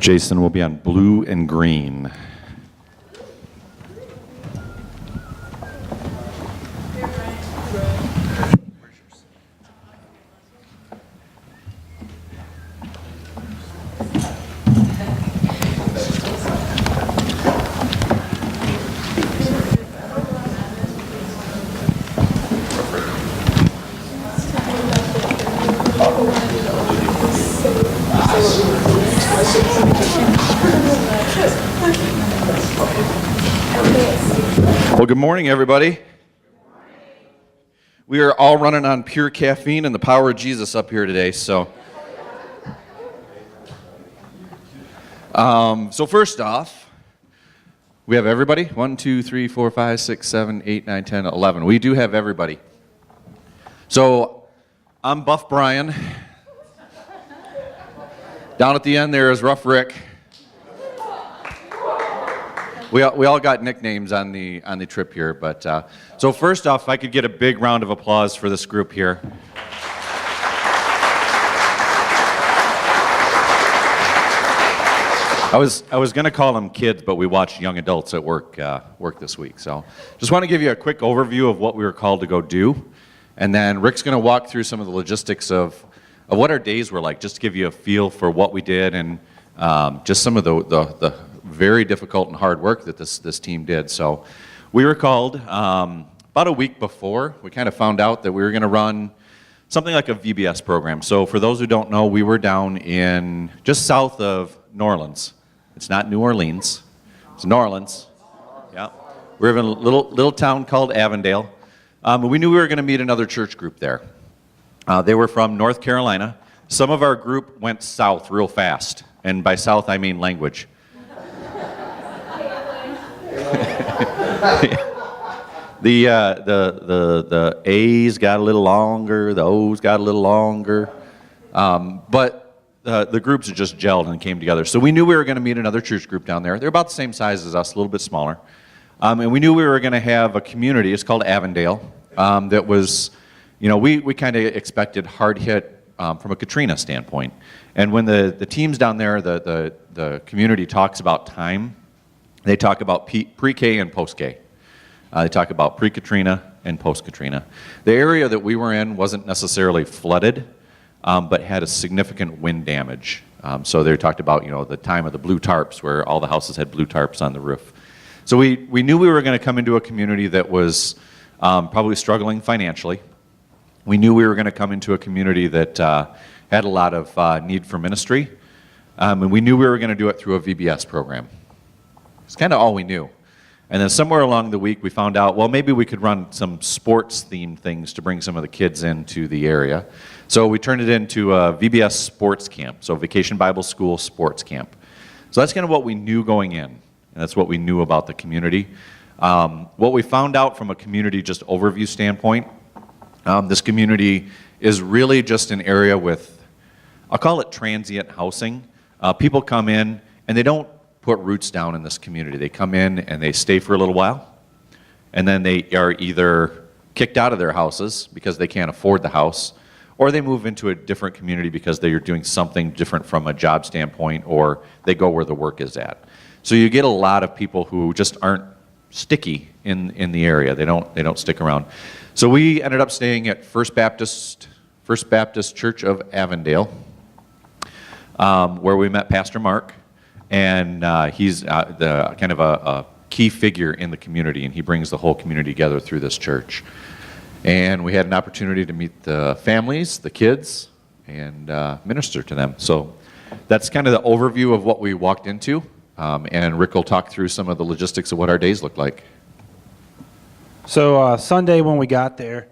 Jason will be on blue and green. Well, good morning, everybody. We are all running on pure caffeine and the power of Jesus up here today. So first off, we have everybody. 1, 2, 3, 4, 5, 6, 7, 8, 9, 10, 11. We do have everybody. So I'm Buff Brian. Down at the end there is Rough Rick. We all got nicknames on the trip here, but so first off, if I could get a big round of applause for this group here. I was going to call them kids, but we watched young adults at work this week. So just want to give you a quick overview of what we were called to go do, and then Rick's going to walk through some of the logistics of what our days were like, just to give you a feel for what we did and just some of the very difficult and hard work that this team did. So we were called about a week before. We kind of found out that we were going to run something like a VBS program. So for those who don't know, we were down in just south of New Orleans. It's not New Orleans. It's New Orleans. Yeah. We're in a little town called Avondale. We knew we were going to meet another church group there. They were from North Carolina. Some of our group went south real fast. And by south, I mean language. The A's got a little longer, the O's got a little longer, but the groups just gelled and came together. So we knew we were going to meet another church group down there. They're about the same size as us, a little bit smaller. And we knew we were going to have a community. It's called Avondale. That was, we kind of expected hard hit from a Katrina standpoint. And when the teams down there, the community talks about time, they talk about pre-K and post-K. They talk about pre-Katrina and post-Katrina. The area that we were in wasn't necessarily flooded, but had a significant wind damage. So they talked about, the time of the blue tarps, where all the houses had blue tarps on the roof. So we knew we were going to come into a community that was probably struggling financially. We knew we were going to come into a community that had a lot of need for ministry. And we knew we were going to do it through a VBS program. It's kind of all we knew. And then somewhere along the week, we found out, well, maybe we could run some sports-themed things to bring some of the kids into the area. So we turned it into a VBS sports camp, so Vacation Bible School sports camp. So that's kind of what we knew going in, and that's what we knew about the community. What we found out from a community just overview standpoint, this community is really just an area with, I'll call it transient housing. People come in, and they don't put roots down in this community. They come in and they stay for a little while, and then they are either kicked out of their houses because they can't afford the house, or they move into a different community because they are doing something different from a job standpoint, or they go where the work is at. So you get a lot of people who just aren't sticky in the area. They don't stick around. So we ended up staying at First Baptist Church of Avondale, where we met Pastor Mark. And he's the kind of a key figure in the community, and he brings the whole community together through this church. And we had an opportunity to meet the families, the kids, and minister to them. So that's kind of the overview of what we walked into, and Rick will talk through some of the logistics of what our days look like. So Sunday when we got there,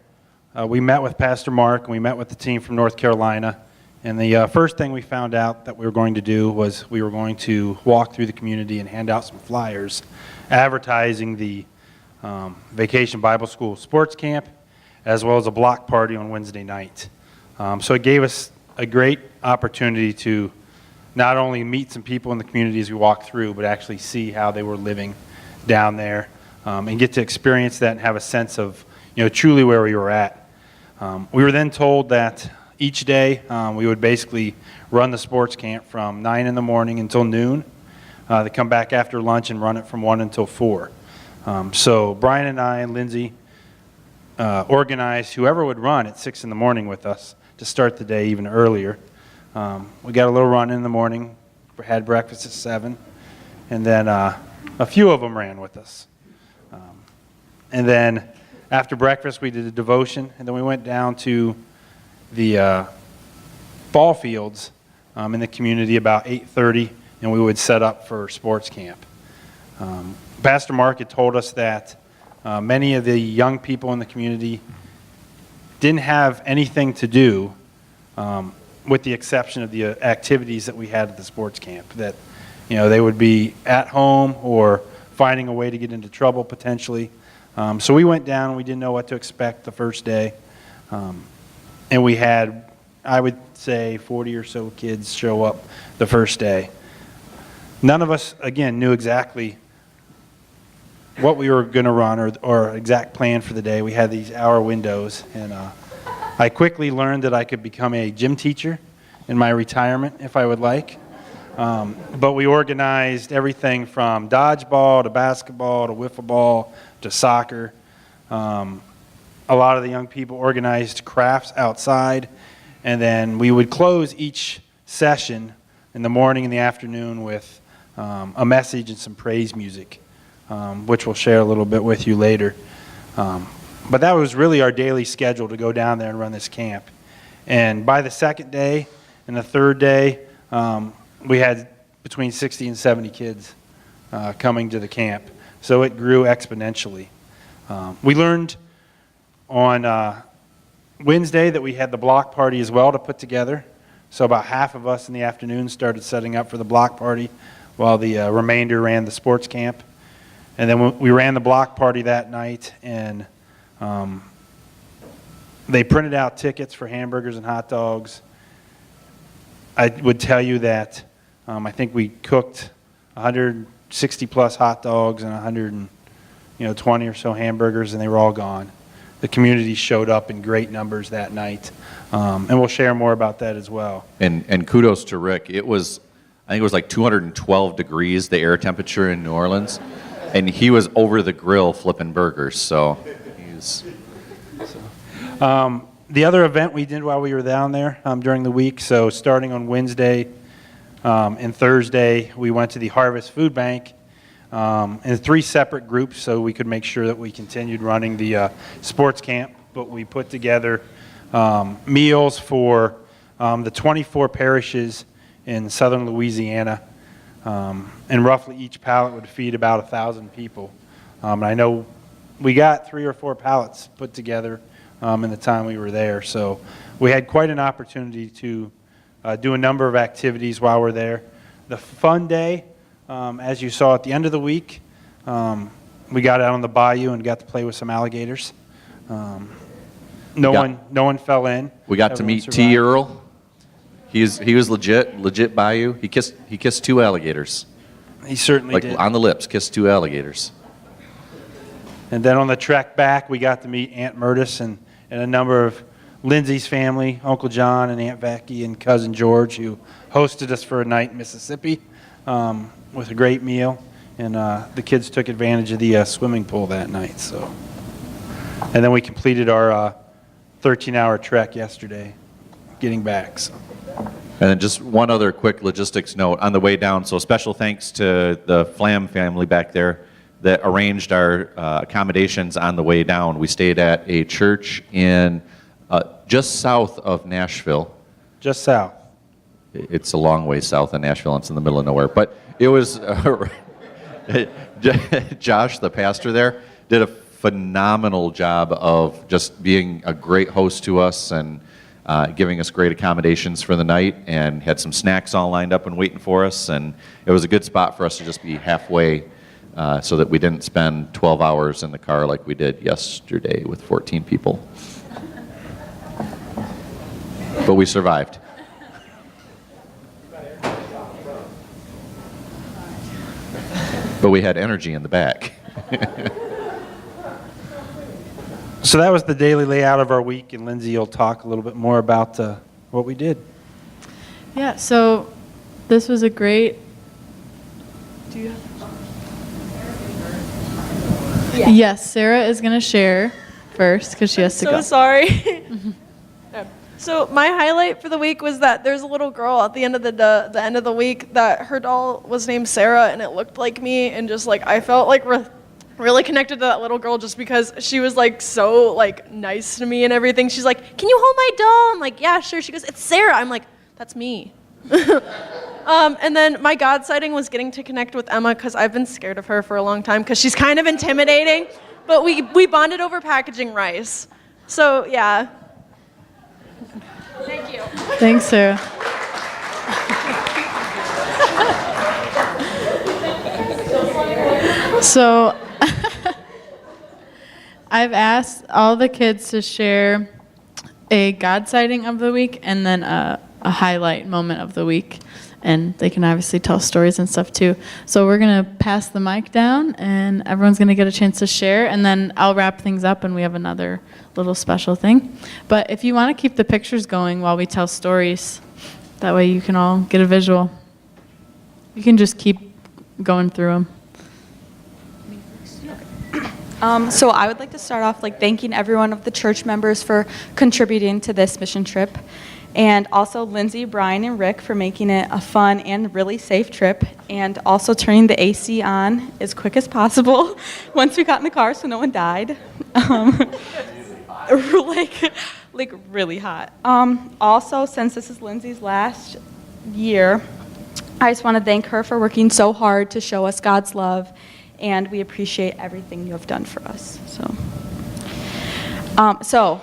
we met with Pastor Mark, and we met with the team from North Carolina. And the first thing we found out that we were going to do was we were going to walk through the community and hand out some flyers advertising the Vacation Bible School sports camp, as well as a block party on Wednesday night. So it gave us a great opportunity to not only meet some people in the community as we walked through, but actually see how they were living down there and get to experience that and have a sense of truly where we were at. We were then told that each day. We would basically run the sports camp from 9 in the morning until noon. They come back after lunch and run it from 1 until 4. So Brian and I and Lindsay organized whoever would run at 6 in the morning with us to start the day even earlier. We got a little run in the morning, had breakfast at 7, and then a few of them ran with us. And then after breakfast, we did a devotion, and then we went down to the ball fields in the community about 8:30, and we would set up for sports camp. Pastor Mark had told us that many of the young people in the community didn't have anything to do with the exception of the activities that we had at the sports camp, that they would be at home or finding a way to get into trouble potentially. So we went down and we didn't know what to expect the first day. And we had, I would say, 40 or so kids show up the first day. None of us, again, knew exactly what we were going to run or exact plan for the day. We had these hour windows, and I quickly learned that I could become a gym teacher in my retirement if I would like. But we organized everything from dodgeball to basketball to wiffle ball to soccer. A lot of the young people organized crafts outside, and then we would close each session in the morning and the afternoon with a message and some praise music, which we'll share a little bit with you later. But that was really our daily schedule to go down there and run this camp. And by the second day and the third day, we had between 60 and 70 kids coming to the camp. So it grew exponentially. We learned on Wednesday that we had the block party as well to put together. So about half of us in the afternoon started setting up for the block party while the remainder ran the sports camp. And then we ran the block party that night, and they printed out tickets for hamburgers and hot dogs. I would tell you that I think we cooked 160 plus hot dogs and 120 or so hamburgers, and they were all gone. The community showed up in great numbers that night, and we'll share more about that as well. And kudos to Rick. I think it was like 212 degrees, the air temperature in New Orleans, and he was over the grill flipping burgers. So he's. The other event we did while we were down there during the week, so starting on Wednesday and Thursday, we went to the Harvest Food Bank in 3 separate groups so we could make sure that we continued running the sports camp. But we put together meals for the 24 parishes in southern Louisiana, and roughly each pallet would feed about 1,000 people. And I know we got 3 or 4 pallets put together in the time we were there. So we had quite an opportunity to do a number of activities while we're there. The fun day, as you saw at the end of the week, we got out on the bayou and got to play with some alligators. No one fell in. We got to meet T. Earl. He was legit bayou. He kissed 2 alligators. He certainly did. On the lips, kissed 2 alligators. And then on the trek back, we got to meet Aunt Murtis and a number of Lindsay's family, Uncle John and Aunt Becky and Cousin George, who hosted us for a night in Mississippi with a great meal. And the kids took advantage of the swimming pool that night. So, and then we completed our 13-hour trek yesterday, getting back. So. And then just one other quick logistics note on the way down. So special thanks to the Flam family back there that arranged our accommodations on the way down. We stayed at a church in just south of Nashville. Just south. It's a long way south of Nashville. It's in the middle of nowhere. But it was, Josh, the pastor there, did a phenomenal job of just being a great host to us and giving us great accommodations for the night, and had some snacks all lined up and waiting for us. And it was a good spot for us to just be halfway so that we didn't spend 12 hours in the car like we did yesterday with 14 people. But we survived. But we had energy in the back. So that was the daily layout of our week, and Lindsay will talk a little bit more about the what we did. Yeah, so this was a great. Do you have? Yeah. Yes, Sarah is going to share first because she has to go. So sorry. So my highlight for the week was that there's a little girl at the end of the end of the week that her doll was named Sarah and it looked like me, and just like I felt like really connected to that little girl just because she was like so like nice to me and everything. She's like, "Can you hold my doll?" I'm like, "Yeah, sure." She goes, "It's Sarah." I'm like, "That's me." And then my God sighting was getting to connect with Emma because I've been scared of her for a long time because she's kind of intimidating, but we bonded over packaging rice. So yeah. Thank you. Thanks, Sarah. So I've asked all the kids to share a God sighting of the week and then a highlight moment of the week. And they can obviously tell stories and stuff too. So we're going to pass the mic down and everyone's going to get a chance to share. And then I'll wrap things up and we have another little special thing. But if you want to keep the pictures going while we tell stories, that way you can all get a visual. You can just keep going through them. So I would like to start off thanking everyone of the church members for contributing to this mission trip, and also Lindsay, Brian, and Rick for making it a fun and really safe trip, and also turning the AC on as quick as possible once we got in the car so no one died. Like really hot. Also, since this is Lindsay's last year, I just want to thank her for working so hard to show us God's love, and we appreciate everything you have done for us. So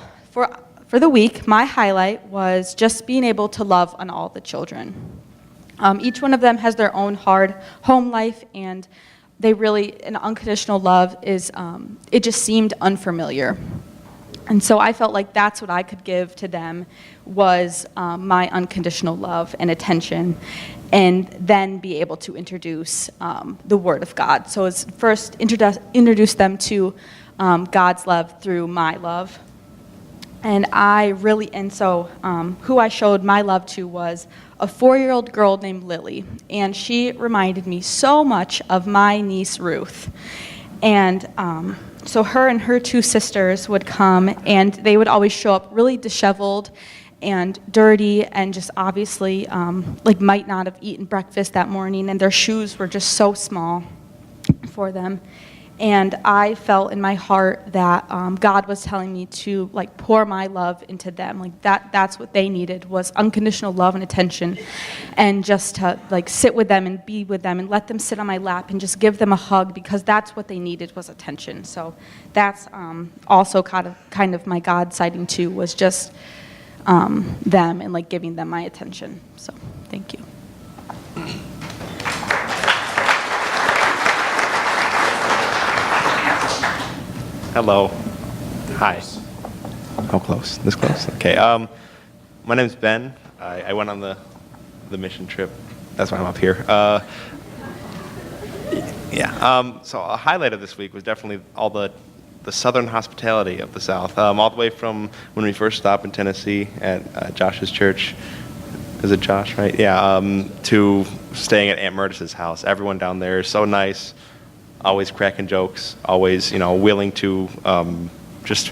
for the week, my highlight was just being able to love on all the children. Each one of them has their own hard home life, and they really, an unconditional love is, it just seemed unfamiliar. And so I felt like that's what I could give to them was my unconditional love and attention, and then be able to introduce the Word of God. So it's first introduce them to God's love through my love. And who I showed my love to was a 4-year-old girl named Lily. And she reminded me so much of my niece Ruth. And so her and her 2 sisters would come, and they would always show up really disheveled and dirty, and just obviously might not have eaten breakfast that morning, and their shoes were just so small for them. And I felt in my heart that God was telling me to pour my love into them. That's what they needed, was unconditional love and attention, and just to sit with them and be with them and let them sit on my lap and just give them a hug, because that's what they needed, was attention. So that's also kind of my God sighting too, was just them and giving them my attention. So thank you. Hello. Hi. How close? This close? Okay. My name's Ben. I went on the mission trip. That's why I'm up here. So a highlight of this week was definitely all the southern hospitality of the South. All the way from when we first stopped in Tennessee at Josh's church. Is it Josh, right? Yeah. To staying at Aunt Murtis's house. Everyone down there is so nice. Always cracking jokes, always, willing to just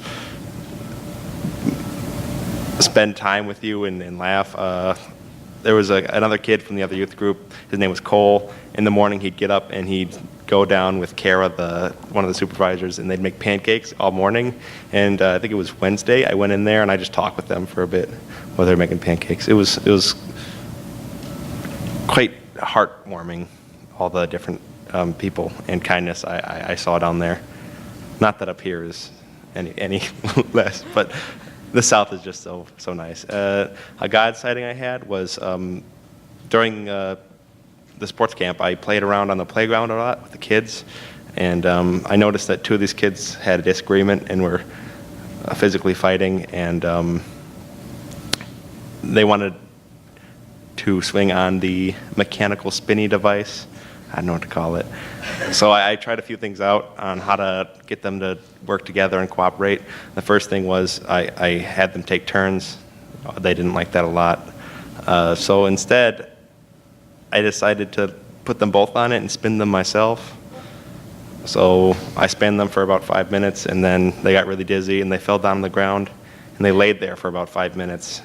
spend time with you and laugh. There was another kid from the other youth group. His name was Cole. In the morning, he'd get up and he'd go down with Kara, one of the supervisors, and they'd make pancakes all morning. And I think it was Wednesday. I went in there and I just talked with them for a bit while they were making pancakes. It was quite heartwarming, all the different people and kindness I saw down there. Not that up here is any less, but the South is just so nice. A God sighting I had was during the sports camp. I played around on the playground a lot with the kids, and I noticed that 2 of these kids had a disagreement and were physically fighting, and they wanted to swing on the mechanical spinny device. I don't know what to call it. So I tried a few things out on how to get them to work together and cooperate. The first thing was I had them take turns They didn't like that a lot. So instead, I decided to put them both on it and spin them myself. So I spun them for about 5 minutes, and then they got really dizzy, and they fell down on the ground, and they laid there for about 5 minutes.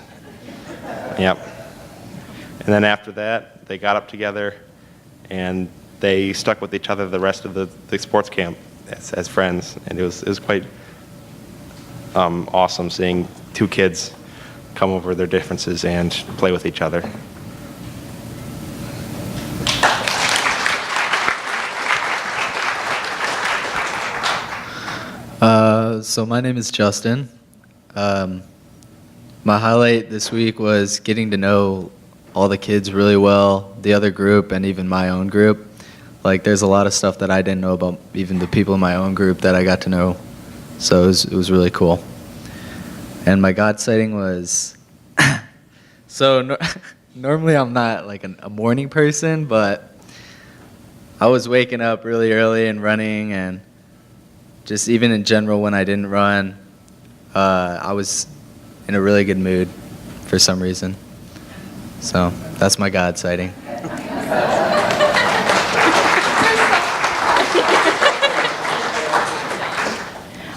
Yep. And then after that, they got up together, and they stuck with each other the rest of the sports camp as friends, and it was quite awesome seeing two kids come over their differences and play with each other. So my name is Justin. My highlight this week was getting to know all the kids really well, the other group, and even my own group. Like, there's a lot of stuff that I didn't know about even the people in my own group that I got to know. So it was really cool. And my God sighting was, normally I'm not like a morning person, but I was waking up really early and running, and just even in general when I didn't run, I was in a really good mood for some reason. So that's my God sighting.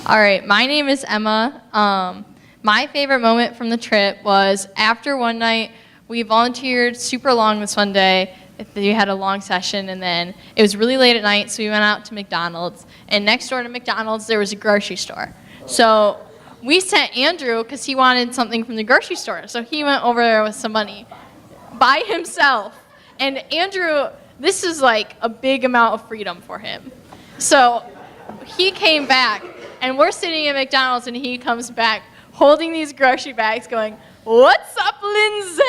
All right, my name is Emma. My favorite moment from the trip was after one night, we volunteered super long this one day. We had a long session, and then it was really late at night, so we went out to McDonald's. And next door to McDonald's, there was a grocery store. So we sent Andrew, because he wanted something from the grocery store. So he went over there with some money by himself. And Andrew, this is like a big amount of freedom for him. So he came back, and we're sitting at McDonald's, and he comes back holding these grocery bags going, "What's up, Lindsay?"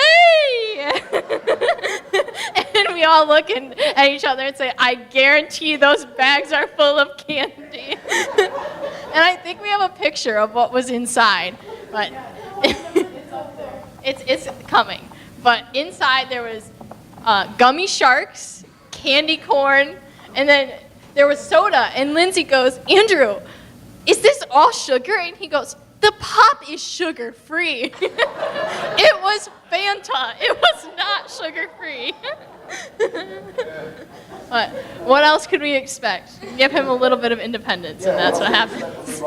And we all look at each other and say, "I guarantee those bags are full of candy." And I think we have a picture of what was inside, but it's coming. But inside there was gummy sharks, candy corn, and then there was soda. And Lindsay goes, "Andrew, is this all sugar?" And he goes, "The pop is sugar-free." It was Fanta. It was not sugar-free. But what else could we expect? Give him a little bit of independence, and that's what happens.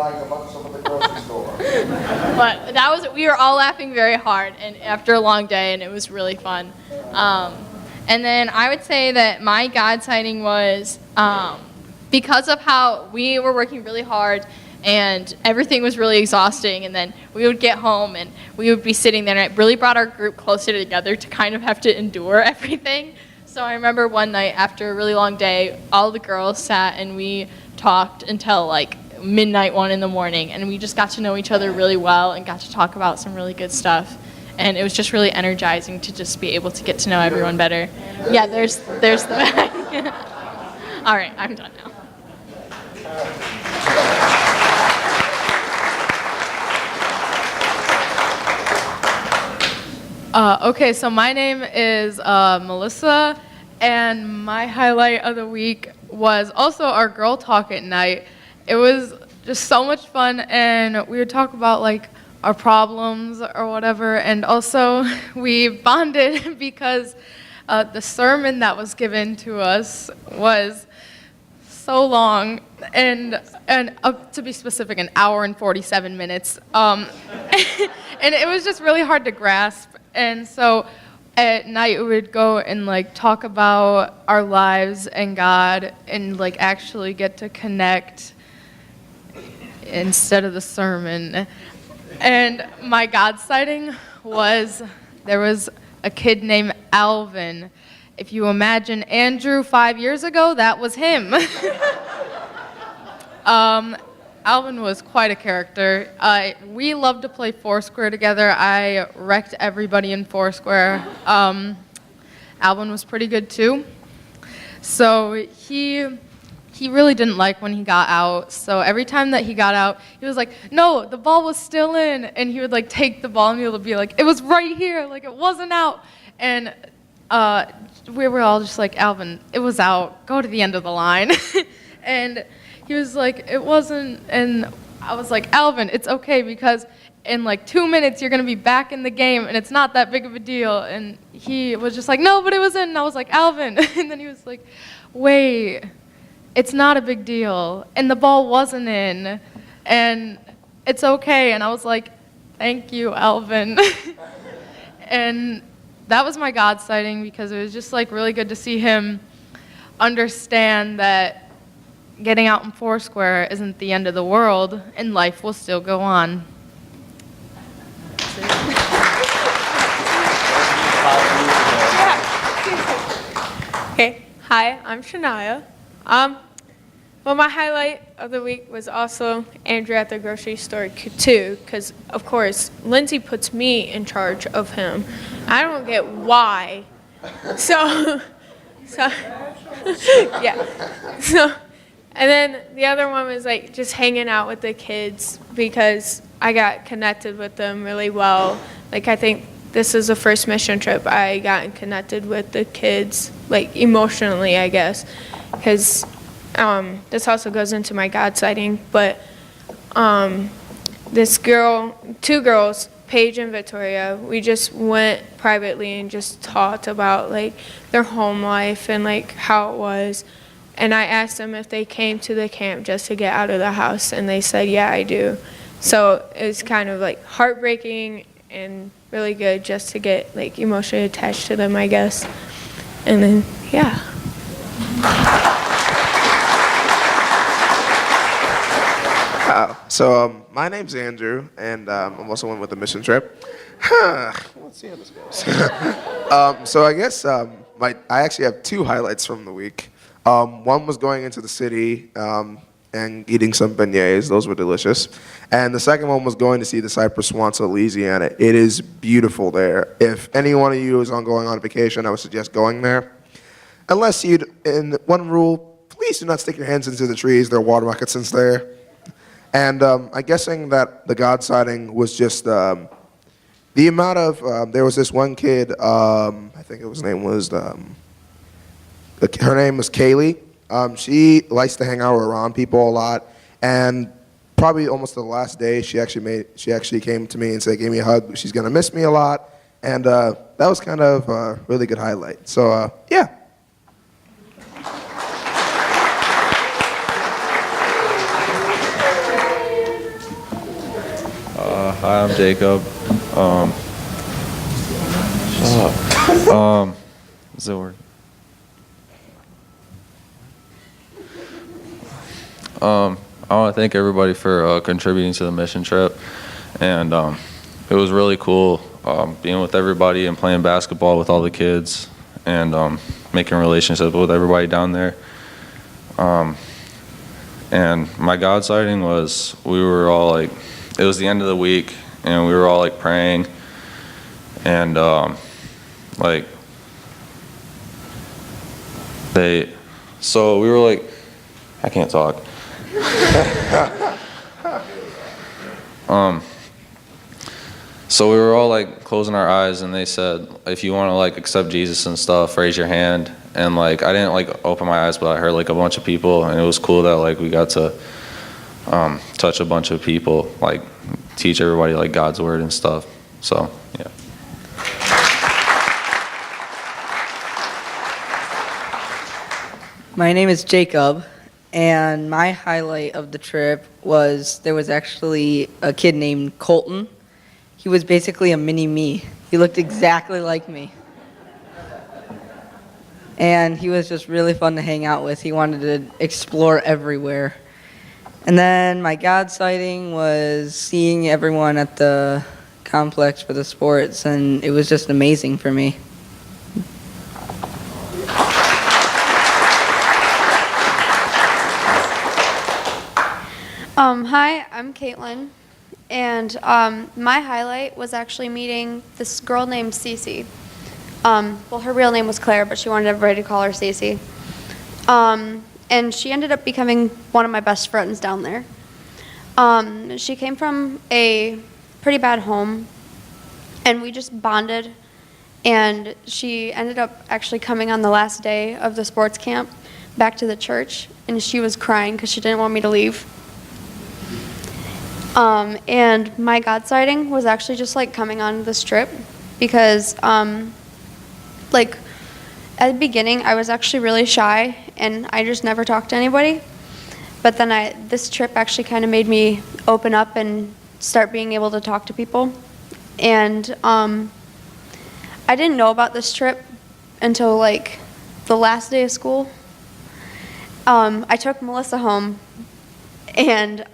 But we were all laughing very hard, and after a long day, and it was really fun. And then I would say that my God sighting was because of how we were working really hard, and everything was really exhausting, and then we would get home and we would be sitting there, and it really brought our group closer together to kind of have to endure everything. So I remember one night after a really long day, all the girls sat and we talked until like midnight, 1 in the morning, and we just got to know each other really well and got to talk about some really good stuff. And it was just really energizing to just be able to get to know everyone better. Yeah, there's the bag. All right, I'm done now. Okay, so my name is Melissa, and my highlight of the week was also our girl talk at night. It was just so much fun, and we would talk about like our problems or whatever, and also we bonded because the sermon that was given to us was so long, and to be specific, an hour and 47 minutes. And it was just really hard to grasp. And so at night we would go and like talk about our lives and God and like actually get to connect instead of the sermon. And my God sighting was there was a kid named Alvin. If you imagine Andrew 5 years ago, that was him. Alvin was quite a character. We loved to play Foursquare together. I wrecked everybody in Foursquare. Alvin was pretty good too. So he really didn't like when he got out. So every time that he got out, he was like, "No, the ball was still in." And he would like take the ball and he would be like, "It was right here, like it wasn't out." And we were all just like, "Alvin, it was out. Go to the end of the line." And he was like, "It wasn't." And I was like, "Alvin, it's okay because in like 2 minutes you're going to be back in the game and it's not that big of a deal. And he was just like, no, but it was in. And I was like, Alvin. And then he was like, wait, it's not a big deal. And the ball wasn't in. And it's okay. And I was like, thank you, Alvin. And that was my God sighting because it was just like really good to see him understand that getting out in Foursquare isn't the end of the world and life will still go on. Okay, hi, I'm Shania. Well, my highlight of the week was also Andrew at the grocery store too, because of course Lindsay puts me in charge of him. I don't get why. So yeah. So, and then the other one was like just hanging out with the kids because I got connected with them really well. Like I think this is the first mission trip I got connected with the kids, like emotionally, I guess, because this also goes into my God sighting. But this girl, 2 girls, Paige and Victoria, we just went privately and just talked about like their home life and like how it was. And I asked them if they came to the camp just to get out of the house, and they said, yeah, I do. So it was kind of like heartbreaking and really good just to get like emotionally attached to them, I guess. And then, yeah. So my name's Andrew, and I'm also one with the mission trip. Let's see how this goes. So I guess I actually have 2 highlights from the week. One was going into the city and eating some beignets. Those were delicious. And the second one was going to see the Cypress Swamps of Louisiana. It is beautiful there. If any one of you is going on vacation, I would suggest going there. Unless in one rule, please do not stick your hands into the trees. There are water moccasins there. And I'm guessing that the God sighting was just the amount of, there was this one kid, I think her name was Kaylee. She likes to hang out around people a lot, and probably almost the last day, she actually came to me and said, gave me a hug. She's gonna miss me a lot, and that was kind of a really good highlight. So yeah. Hi, I'm Jacob. Shut up. What's the word? I want to thank everybody for contributing to the mission trip, and it was really cool being with everybody and playing basketball with all the kids and making relationships with everybody down there. And my God sighting was we were all like, it was the end of the week, and we were all like praying, and so we were like, I can't talk. So we were all like closing our eyes, and they said, if you want to like accept Jesus and stuff, raise your hand. And like I didn't like open my eyes, but I heard like a bunch of people, and it was cool that like we got to touch a bunch of people, like teach everybody like God's word and stuff. So yeah. My name is Jacob, and my highlight of the trip was there was actually a kid named Colton. He was basically a mini me. He looked exactly like me. And he was just really fun to hang out with. He wanted to explore everywhere. And then my God sighting was seeing everyone at the complex for the sports, and it was just amazing for me. Hi, I'm Caitlin, and my highlight was actually meeting this girl named Cece. Well, her real name was Claire, but she wanted everybody to call her Cece. And she ended up becoming one of my best friends down there. She came from a pretty bad home, and we just bonded, and she ended up actually coming on the last day of the sports camp back to the church, and she was crying because she didn't want me to leave. And my God sighting was actually just like coming on this trip because like at the beginning I was actually really shy and I just never talked to anybody. But then this trip actually kind of made me open up and start being able to talk to people. And I didn't know about this trip until like the last day of school. I took Melissa home and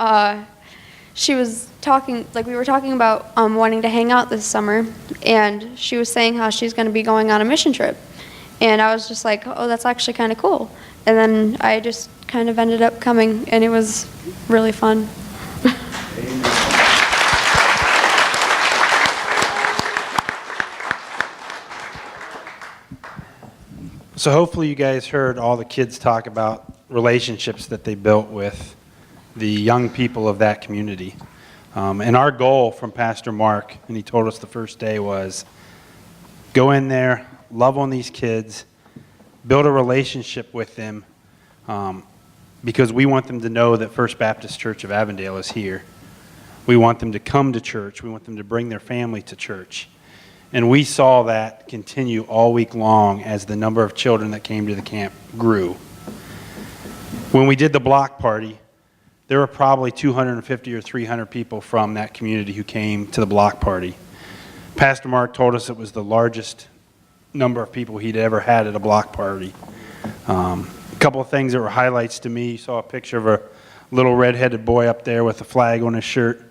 she was talking, like we were talking about wanting to hang out this summer, and she was saying how she's going to be going on a mission trip. And I was just like, oh, that's actually kind of cool. And then I just kind of ended up coming, and it was really fun. So hopefully you guys heard all the kids talk about relationships that they built with the young people of that community. And our goal from Pastor Mark, and he told us the first day, was go in there, love on these kids, build a relationship with them, because we want them to know that First Baptist Church of Avondale is here. We want them to come to church. We want them to bring their family to church. And we saw that continue all week long as the number of children that came to the camp grew. When we did the block party, there were probably 250 or 300 people from that community who came to the block party. Pastor Mark told us it was the largest number of people he'd ever had at a block party. A couple of things that were highlights to me. You saw a picture of a little red-headed boy up there with a flag on his shirt.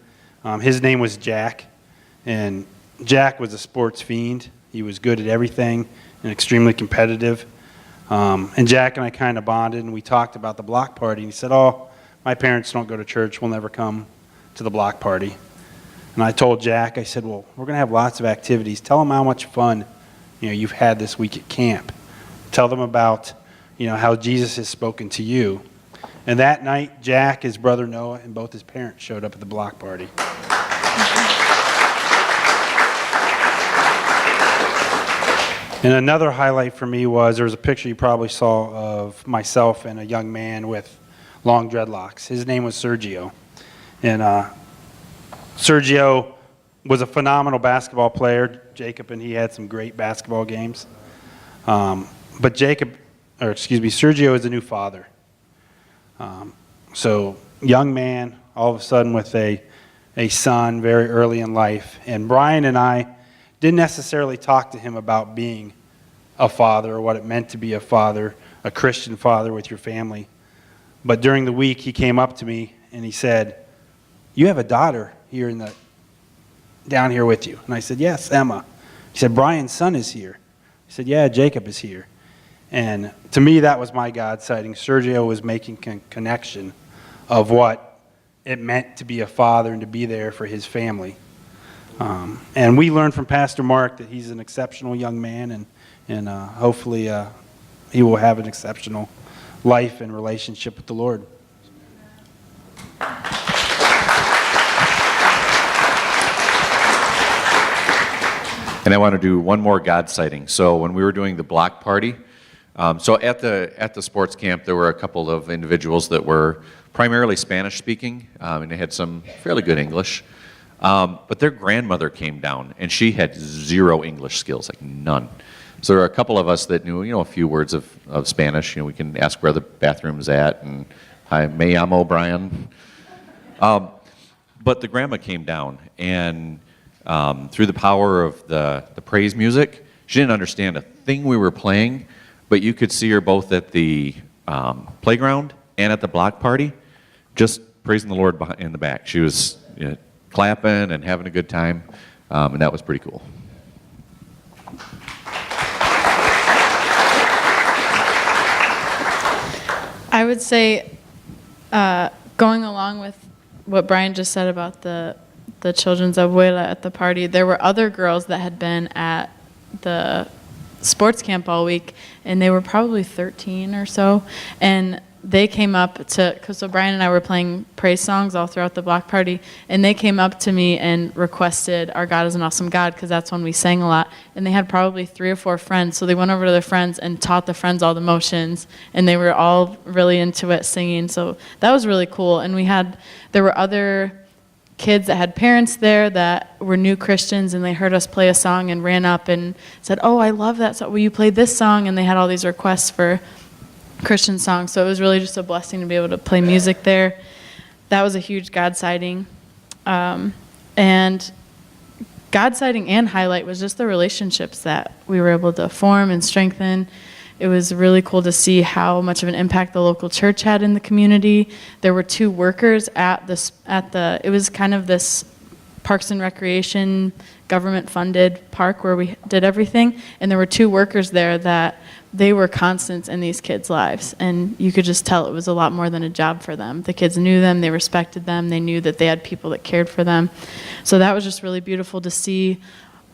His name was Jack, and Jack was a sports fiend. He was good at everything and extremely competitive. And Jack and I kind of bonded, and we talked about the block party. And he said, oh, my parents don't go to church. We'll never come to the block party. And I told Jack, I said, well, we're going to have lots of activities. Tell them how much fun you've had this week at camp. Tell them about how Jesus has spoken to you. And that night, Jack, his brother Noah, and both his parents showed up at the block party. And another highlight for me was there was a picture you probably saw of myself and a young man with long dreadlocks. His name was Sergio. And Sergio was a phenomenal basketball player. Jacob and he had some great basketball games. But Sergio is a new father. So young man, all of a sudden with a son very early in life. And Brian and I didn't necessarily talk to him about being a father or what it meant to be a father, a Christian father with your family. But during the week, he came up to me and he said, you have a daughter here down here with you. And I said, yes, Emma. He said, Brian's son is here. I said, yeah, Jacob is here. And to me, that was my God sighting. Sergio was making connection of what it meant to be a father and to be there for his family. And we learned from Pastor Mark that he's an exceptional young man, and hopefully he will have an exceptional life and relationship with the Lord. And I want to do one more God sighting. So when we were doing the block party, so at the sports camp, there were a couple of individuals that were primarily Spanish speaking, and they had some fairly good English. But their grandmother came down, and she had zero English skills, like none. So there were a couple of us that knew, a few words of Spanish. We can ask where the bathroom's at, and hi, me llamo Brian. But the grandma came down, and through the power of the praise music, she didn't understand a thing we were playing, but you could see her both at the playground and at the block party, just praising the Lord in the back. She was clapping and having a good time, and that was pretty cool. I would say, going along with what Brian just said about the children's abuela at the party, there were other girls that had been at the sports camp all week, and they were probably 13 or so, and they came up so Brian and I were playing praise songs all throughout the block party, and they came up to me and requested Our God is an Awesome God, because that's when we sang a lot, and they had probably 3 or 4 friends, so they went over to their friends and taught the friends all the motions, and they were all really into it singing, so that was really cool. And there were other kids that had parents there that were new Christians, and they heard us play a song and ran up and said, "Oh, I love that song. Will you play this song?" And they had all these requests for Christian songs. So it was really just a blessing to be able to play music there. That was a huge God sighting. And God sighting and highlight was just the relationships that we were able to form and strengthen. It was really cool to see how much of an impact the local church had in the community. There were 2 workers at the it was kind of this Parks and Recreation government funded park where we did everything, and there were 2 workers there that they were constants in these kids' lives, and you could just tell it was a lot more than a job for them. The kids knew them, they respected them, they knew that they had people that cared for them. So that was just really beautiful to see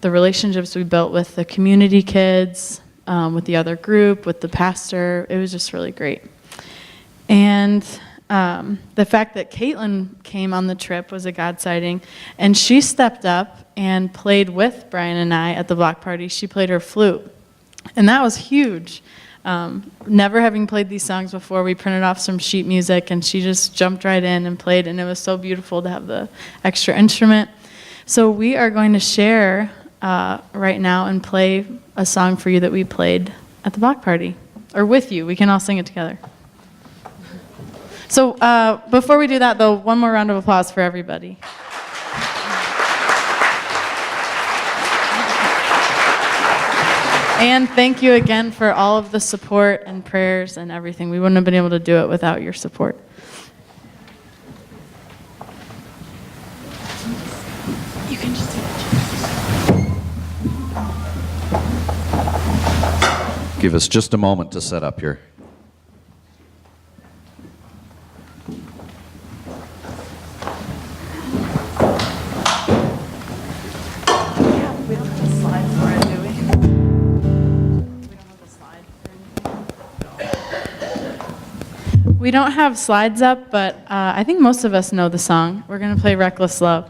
the relationships we built with the community kids, with the other group, with the pastor. It was just really great. And the fact that Caitlin came on the trip was a God sighting, and she stepped up and played with Brian and I at the block party. She played her flute, and that was huge. Never having played these songs before, we printed off some sheet music, and she just jumped right in and played, and it was so beautiful to have the extra instrument. So we are going to share right now and play a song for you that we played at the block party, or with you. We can all sing it together. So before we do that, though, one more round of applause for everybody. And thank you again for all of the support and prayers and everything. We wouldn't have been able to do it without your support. You can just Give us just a moment to set up here. We don't have slides up, but I think most of us know the song. We're going to play Reckless Love.